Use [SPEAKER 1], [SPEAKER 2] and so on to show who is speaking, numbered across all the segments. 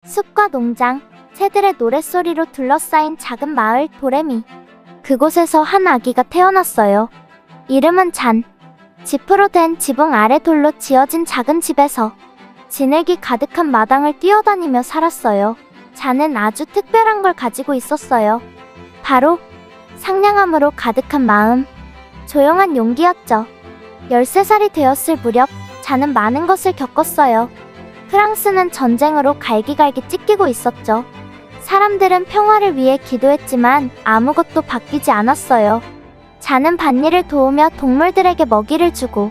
[SPEAKER 1] 숲과 농장, 새들의 노랫소리로 둘러싸인 작은 마을 도레미. 그곳에서 한 아기가 태어났어요. 이름은 잔. 지프로 된 지붕 아래 돌로 지어진 작은 집에서 진흙이 가득한 마당을 뛰어다니며 살았어요. 잔은 아주 특별한 걸 가지고 있었어요. 바로 상냥함으로 가득한 마음, 조용한 용기였죠. 13살이 되었을 무렵 잔은 많은 것을 겪었어요. 프랑스는 전쟁으로 갈기갈기 찢기고 있었죠. 사람들은 평화를 위해 기도했지만 아무것도 바뀌지 않았어요. 잔은 밭일을 도우며 동물들에게 먹이를 주고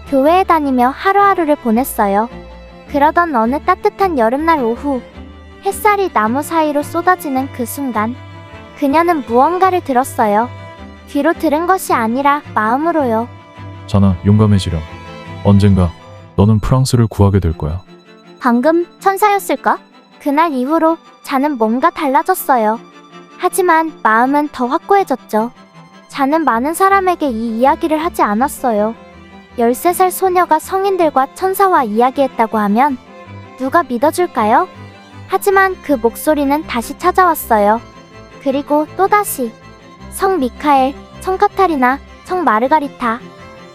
[SPEAKER 1] 교회에 다니며 하루하루를 보냈어요. 그러던 어느 따뜻한 여름날 오후, 햇살이 나무 사이로 쏟아지는 그 순간, 그녀는 무언가를 들었어요. 귀로 들은 것이 아니라 마음으로요.
[SPEAKER 2] 잔아, 용감해지렴. 언젠가 너는 프랑스를 구하게 될 거야.
[SPEAKER 1] 방금 천사였을까? 그날 이후로 잔은 뭔가 달라졌어요. 하지만 마음은 더 확고해졌죠. 잔은 많은 사람에게 이 이야기를 하지 않았어요. 13살 소녀가 성인들과 천사와 이야기했다고 하면 누가 믿어줄까요? 하지만 그 목소리는 다시 찾아왔어요. 그리고 또다시 성 미카엘, 성 카타리나, 성 마르가리타.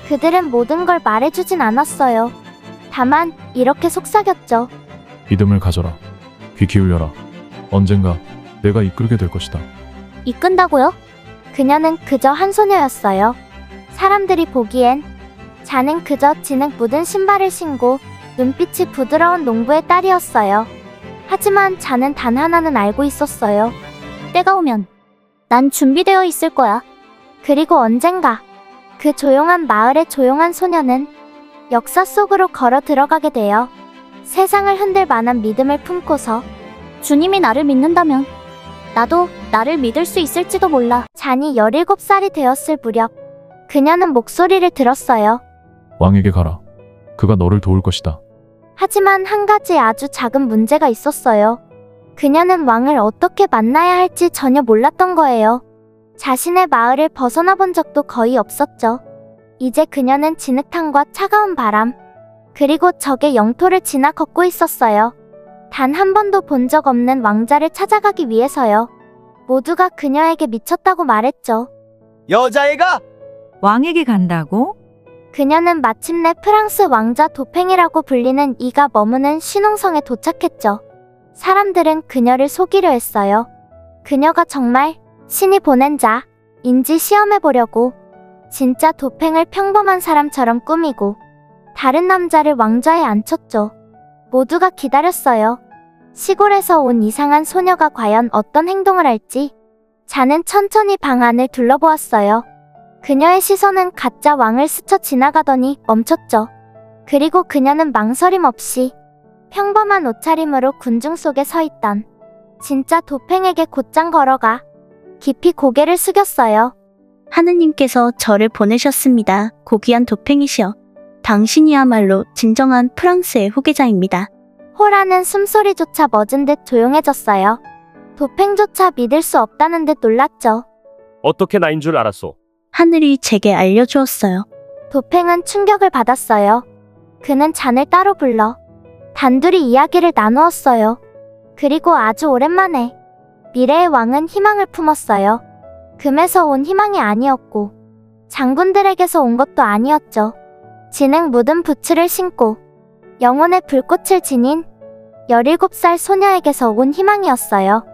[SPEAKER 1] 그들은 모든 걸 말해주진 않았어요. 다만 이렇게 속삭였죠.
[SPEAKER 2] 믿음을 가져라. 귀 기울여라. 언젠가 내가 이끌게 될 것이다.
[SPEAKER 1] 이끈다고요? 그녀는 그저 한 소녀였어요. 사람들이 보기엔 잔은 그저 진흙 묻은 신발을 신고 눈빛이 부드러운 농부의 딸이었어요. 하지만 잔은 단 하나는 알고 있었어요. 때가 오면 난 준비되어 있을 거야. 그리고 언젠가 그 조용한 마을의 조용한 소녀는 역사 속으로 걸어 들어가게 돼요. 세상을 흔들 만한 믿음을 품고서 주님이 나를 믿는다면 나도 나를 믿을 수 있을지도 몰라. 잔이 17살이 되었을 무렵 그녀는 목소리를 들었어요.
[SPEAKER 2] 왕에게 가라. 그가 너를 도울 것이다.
[SPEAKER 1] 하지만 한 가지 아주 작은 문제가 있었어요. 그녀는 왕을 어떻게 만나야 할지 전혀 몰랐던 거예요. 자신의 마을을 벗어나 본 적도 거의 없었죠. 이제 그녀는 진흙탕과 차가운 바람, 그리고 적의 영토를 지나 걷고 있었어요. 단 한 번도 본 적 없는 왕자를 찾아가기 위해서요. 모두가 그녀에게 미쳤다고 말했죠.
[SPEAKER 3] 여자애가
[SPEAKER 4] 왕에게 간다고?
[SPEAKER 1] 그녀는 마침내 프랑스 왕자 도팽이라고 불리는 이가 머무는 신홍성에 도착했죠. 사람들은 그녀를 속이려 했어요. 그녀가 정말 신이 보낸 자인지 시험해보려고 진짜 도팽을 평범한 사람처럼 꾸미고 다른 남자를 왕좌에 앉혔죠. 모두가 기다렸어요. 시골에서 온 이상한 소녀가 과연 어떤 행동을 할지. 잔은 천천히 방 안을 둘러보았어요. 그녀의 시선은 가짜 왕을 스쳐 지나가더니 멈췄죠. 그리고 그녀는 망설임 없이 평범한 옷차림으로 군중 속에 서 있던 진짜 도팽에게 곧장 걸어가 깊이 고개를 숙였어요.
[SPEAKER 5] 하느님께서 저를 보내셨습니다. 고귀한 도팽이시여. 당신이야말로 진정한 프랑스의 후계자입니다.
[SPEAKER 1] 호라는 숨소리조차 멎은 듯 조용해졌어요. 도팽조차 믿을 수 없다는 듯 놀랐죠.
[SPEAKER 3] 어떻게 나인 줄 알았소?
[SPEAKER 5] 하늘이 제게 알려주었어요.
[SPEAKER 1] 도팽은 충격을 받았어요. 그는 잔을 따로 불러 단둘이 이야기를 나누었어요. 그리고 아주 오랜만에 미래의 왕은 희망을 품었어요. 금에서 온 희망이 아니었고 장군들에게서 온 것도 아니었죠. 진흙 묻은 부츠를 신고 영혼의 불꽃을 지닌 17살 소녀에게서 온 희망이었어요.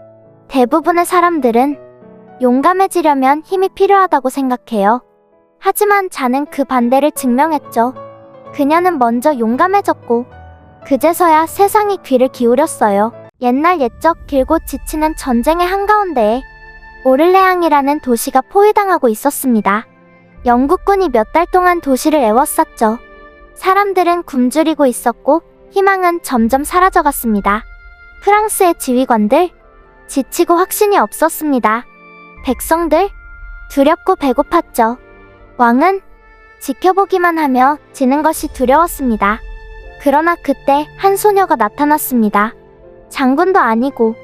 [SPEAKER 1] 대부분의 사람들은 용감해지려면 힘이 필요하다고 생각해요. 하지만 잔은 그 반대를 증명했죠. 그녀는 먼저 용감해졌고 그제서야 세상이 귀를 기울였어요. 옛날 옛적 길고 지치는 전쟁의 한가운데에 오를레앙이라는 도시가 포위당하고 있었습니다. 영국군이 몇 달 동안 도시를 에워쌌죠. 사람들은 굶주리고 있었고 희망은 점점 사라져갔습니다. 프랑스의 지휘관들, 지치고 확신이 없었습니다. 백성들, 두렵고 배고팠죠. 왕은 지켜보기만 하며 지는 것이 두려웠습니다. 그러나 그때 한 소녀가 나타났습니다. 장군도 아니고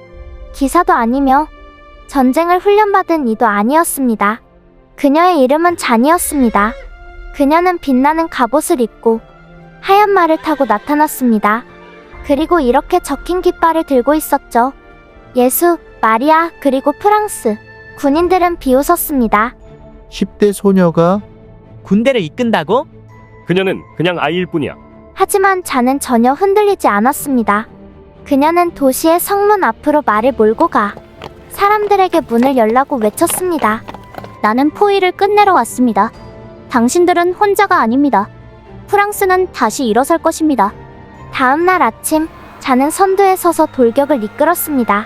[SPEAKER 1] 기사도 아니며 전쟁을 훈련받은 이도 아니었습니다. 그녀의 이름은 잔이었습니다. 그녀는 빛나는 갑옷을 입고 하얀 말을 타고 나타났습니다. 그리고 이렇게 적힌 깃발을 들고 있었죠. 예수, 마리아, 그리고 프랑스. 군인들은 비웃었습니다.
[SPEAKER 6] 10대 소녀가
[SPEAKER 7] 군대를 이끈다고?
[SPEAKER 3] 그녀는 그냥 아이일 뿐이야.
[SPEAKER 1] 하지만 자는 전혀 흔들리지 않았습니다. 그녀는 도시의 성문 앞으로 말을 몰고 가 사람들에게 문을 열라고 외쳤습니다.
[SPEAKER 5] 나는 포위를 끝내러 왔습니다. 당신들은 혼자가 아닙니다. 프랑스는 다시 일어설 것입니다.
[SPEAKER 1] 다음 날 아침, 자는 선두에 서서 돌격을 이끌었습니다.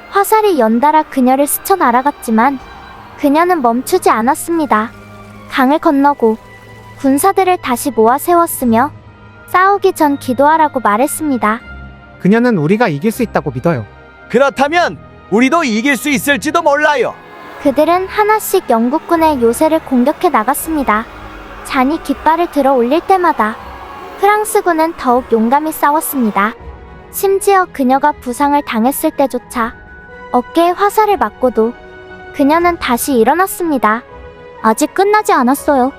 [SPEAKER 1] 화살이 연달아 그녀를 스쳐 날아갔지만 그녀는 멈추지 않았습니다. 강을 건너고 군사들을 다시 모아 세웠으며 싸우기 전 기도하라고 말했습니다.
[SPEAKER 8] 그녀는 우리가 이길 수 있다고 믿어요.
[SPEAKER 3] 그렇다면 우리도 이길 수 있을지도 몰라요.
[SPEAKER 1] 그들은 하나씩 영국군의 요새를 공격해 나갔습니다. 잔이 깃발을 들어 올릴 때마다 프랑스군은 더욱 용감히 싸웠습니다. 심지어 그녀가 부상을 당했을 때조차 어깨에 화살을 맞고도 그녀는 다시 일어났습니다.
[SPEAKER 5] 아직 끝나지 않았어요.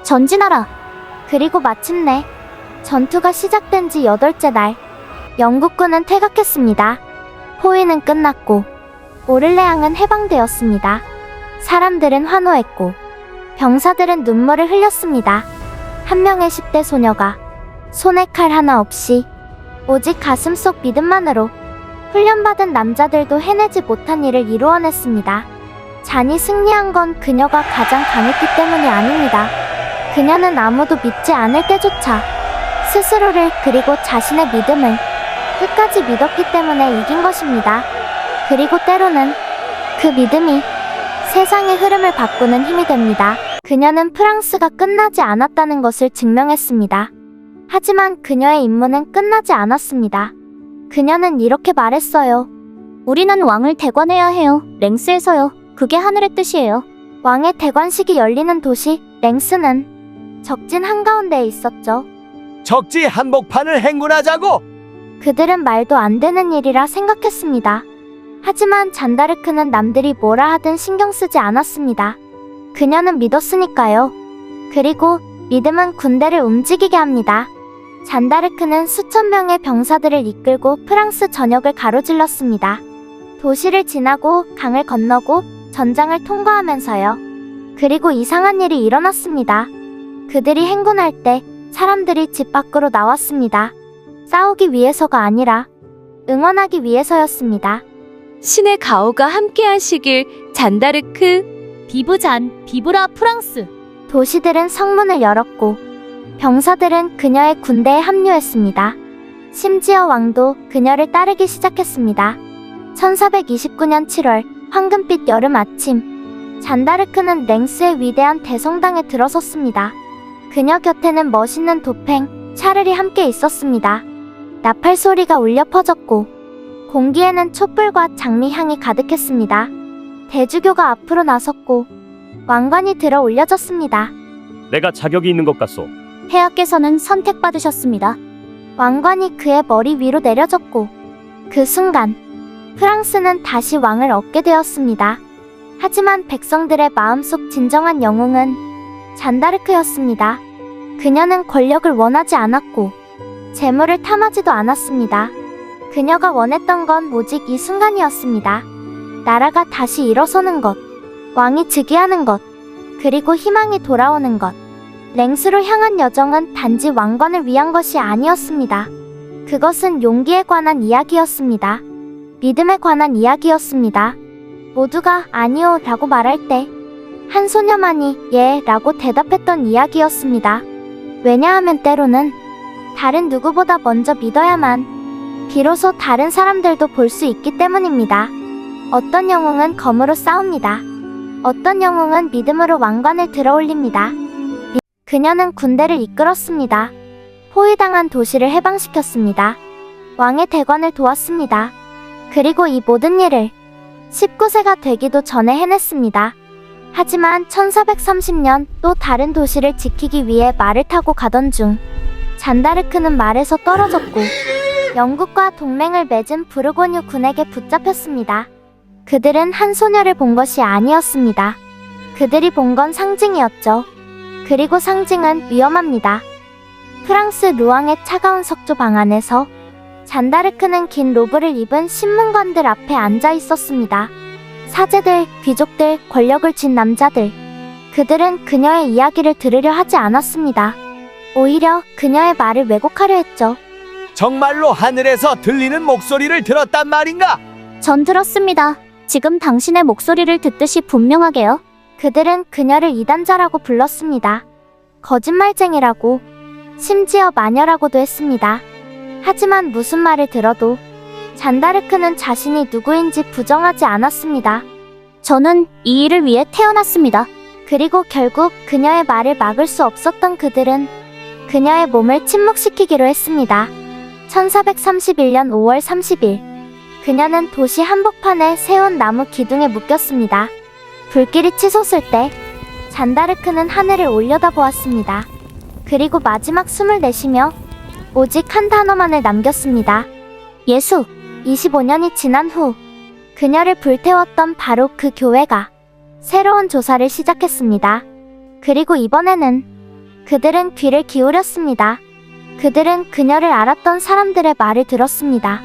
[SPEAKER 5] 전진하라.
[SPEAKER 1] 그리고 마침내 전투가 시작된 지 8째 날, 영국군은 퇴각했습니다. 포위는 끝났고 오를레앙은 해방되었습니다. 사람들은 환호했고 병사들은 눈물을 흘렸습니다. 한 명의 10대 소녀가 손에 칼 하나 없이 오직 가슴 속 믿음만으로 훈련받은 남자들도 해내지 못한 일을 이루어냈습니다. 잔이 승리한 건 그녀가 가장 강했기 때문이 아닙니다. 그녀는 아무도 믿지 않을 때조차 스스로를 그리고 자신의 믿음을 끝까지 믿었기 때문에 이긴 것입니다. 그리고 때로는 그 믿음이 세상의 흐름을 바꾸는 힘이 됩니다. 그녀는 프랑스가 끝나지 않았다는 것을 증명했습니다. 하지만 그녀의 임무는 끝나지 않았습니다. 그녀는 이렇게 말했어요.
[SPEAKER 5] 우리는 왕을 대관해야 해요. 랭스에서요. 그게 하늘의 뜻이에요.
[SPEAKER 1] 왕의 대관식이 열리는 도시 랭스는 적진 한가운데에 있었죠.
[SPEAKER 3] 적지 한복판을 행군하자고.
[SPEAKER 1] 그들은 말도 안 되는 일이라 생각했습니다. 하지만 잔다르크는 남들이 뭐라 하든 신경 쓰지 않았습니다. 그녀는 믿었으니까요. 그리고 믿음은 군대를 움직이게 합니다. 잔다르크는 수천 명의 병사들을 이끌고 프랑스 전역을 가로질렀습니다. 도시를 지나고 강을 건너고 전장을 통과하면서요. 그리고 이상한 일이 일어났습니다. 그들이 행군할 때 사람들이 집 밖으로 나왔습니다. 싸우기 위해서가 아니라 응원하기 위해서였습니다.
[SPEAKER 9] 신의 가호가 함께하시길 잔다르크.
[SPEAKER 5] 비브잔, 비브라 프랑스.
[SPEAKER 1] 도시들은 성문을 열었고 병사들은 그녀의 군대에 합류했습니다. 심지어 왕도 그녀를 따르기 시작했습니다. 1429년 7월 황금빛 여름 아침, 잔다르크는 랭스의 위대한 대성당에 들어섰습니다. 그녀 곁에는 멋있는 도팽, 샤를이 함께 있었습니다. 나팔 소리가 울려 퍼졌고 공기에는 촛불과 장미 향이 가득했습니다. 대주교가 앞으로 나섰고 왕관이 들어 올려졌습니다.
[SPEAKER 3] 내가 자격이 있는 것 같소.
[SPEAKER 5] 폐하께서는 선택받으셨습니다.
[SPEAKER 1] 왕관이 그의 머리 위로 내려졌고 그 순간 프랑스는 다시 왕을 얻게 되었습니다. 하지만 백성들의 마음속 진정한 영웅은 잔다르크였습니다. 그녀는 권력을 원하지 않았고 재물을 탐하지도 않았습니다. 그녀가 원했던 건 오직 이 순간이었습니다. 나라가 다시 일어서는 것, 왕이 즉위하는 것, 그리고 희망이 돌아오는 것. 랭스로 향한 여정은 단지 왕관을 위한 것이 아니었습니다. 그것은 용기에 관한 이야기였습니다. 믿음에 관한 이야기였습니다. 모두가 아니요 라고 말할 때 한 소녀만이 예 라고 대답했던 이야기였습니다. 왜냐하면 때로는 다른 누구보다 먼저 믿어야만 비로소 다른 사람들도 볼 수 있기 때문입니다. 어떤 영웅은 검으로 싸웁니다. 어떤 영웅은 믿음으로 왕관을 들어올립니다. 그녀는 군대를 이끌었습니다. 포위당한 도시를 해방시켰습니다. 왕의 대관을 도왔습니다. 그리고 이 모든 일을 19세가 되기도 전에 해냈습니다. 하지만 1430년 또 다른 도시를 지키기 위해 말을 타고 가던 중 잔다르크는 말에서 떨어졌고 영국과 동맹을 맺은 부르고뉴 군에게 붙잡혔습니다. 그들은 한 소녀를 본 것이 아니었습니다. 그들이 본 건 상징이었죠. 그리고 상징은 위험합니다. 프랑스 루앙의 차가운 석조 방 안에서 잔다르크는 긴 로브를 입은 신문관들 앞에 앉아 있었습니다. 사제들, 귀족들, 권력을 쥔 남자들. 그들은 그녀의 이야기를 들으려 하지 않았습니다. 오히려 그녀의 말을 왜곡하려 했죠.
[SPEAKER 3] 정말로 하늘에서 들리는 목소리를 들었단 말인가?
[SPEAKER 5] 전 들었습니다. 지금 당신의 목소리를 듣듯이 분명하게요.
[SPEAKER 1] 그들은 그녀를 이단자라고 불렀습니다. 거짓말쟁이라고, 심지어 마녀라고도 했습니다. 하지만 무슨 말을 들어도 잔다르크는 자신이 누구인지 부정하지 않았습니다.
[SPEAKER 5] 저는 이 일을 위해 태어났습니다.
[SPEAKER 1] 그리고 결국 그녀의 말을 막을 수 없었던 그들은 그녀의 몸을 침묵시키기로 했습니다. 1431년 5월 30일, 그녀는 도시 한복판에 세운 나무 기둥에 묶였습니다. 불길이 치솟을 때 잔다르크는 하늘을 올려다보았습니다. 그리고 마지막 숨을 내쉬며 오직 한 단어만을 남겼습니다.
[SPEAKER 5] 예수.
[SPEAKER 1] 25년이 지난 후 그녀를 불태웠던 바로 그 교회가 새로운 조사를 시작했습니다. 그리고 이번에는 그들은 귀를 기울였습니다. 그들은 그녀를 알았던 사람들의 말을 들었습니다.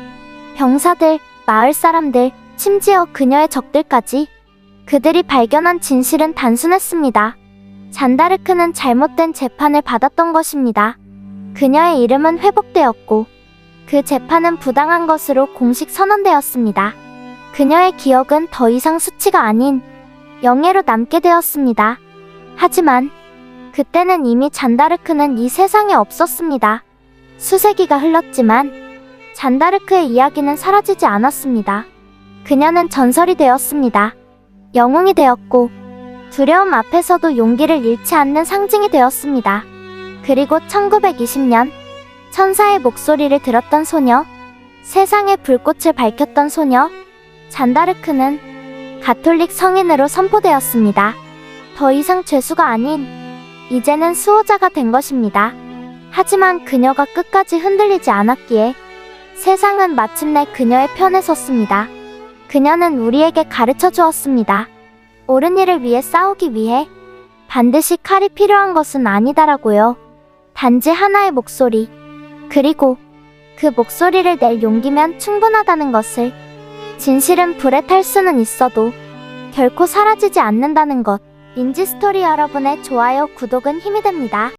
[SPEAKER 1] 병사들, 마을 사람들, 심지어 그녀의 적들까지. 그들이 발견한 진실은 단순했습니다. 잔다르크는 잘못된 재판을 받았던 것입니다. 그녀의 이름은 회복되었고 그 재판은 부당한 것으로 공식 선언되었습니다. 그녀의 기억은 더 이상 수치가 아닌 영예로 남게 되었습니다. 하지만 그때는 이미 잔다르크는 이 세상에 없었습니다. 수세기가 흘렀지만 잔다르크의 이야기는 사라지지 않았습니다. 그녀는 전설이 되었습니다. 영웅이 되었고 두려움 앞에서도 용기를 잃지 않는 상징이 되었습니다. 그리고 1920년 천사의 목소리를 들었던 소녀, 세상의 불꽃을 밝혔던 소녀, 잔다르크는 가톨릭 성인으로 선포되었습니다. 더 이상 죄수가 아닌 이제는 수호자가 된 것입니다. 하지만 그녀가 끝까지 흔들리지 않았기에 세상은 마침내 그녀의 편에 섰습니다. 그녀는 우리에게 가르쳐 주었습니다. 옳은 일을 위해 싸우기 위해 반드시 칼이 필요한 것은 아니다라고요. 단지 하나의 목소리, 그리고 그 목소리를 낼 용기면 충분하다는 것을. 진실은 불에 탈 수는 있어도 결코 사라지지 않는다는 것. 인지스토리 여러분의 좋아요, 구독은 힘이 됩니다.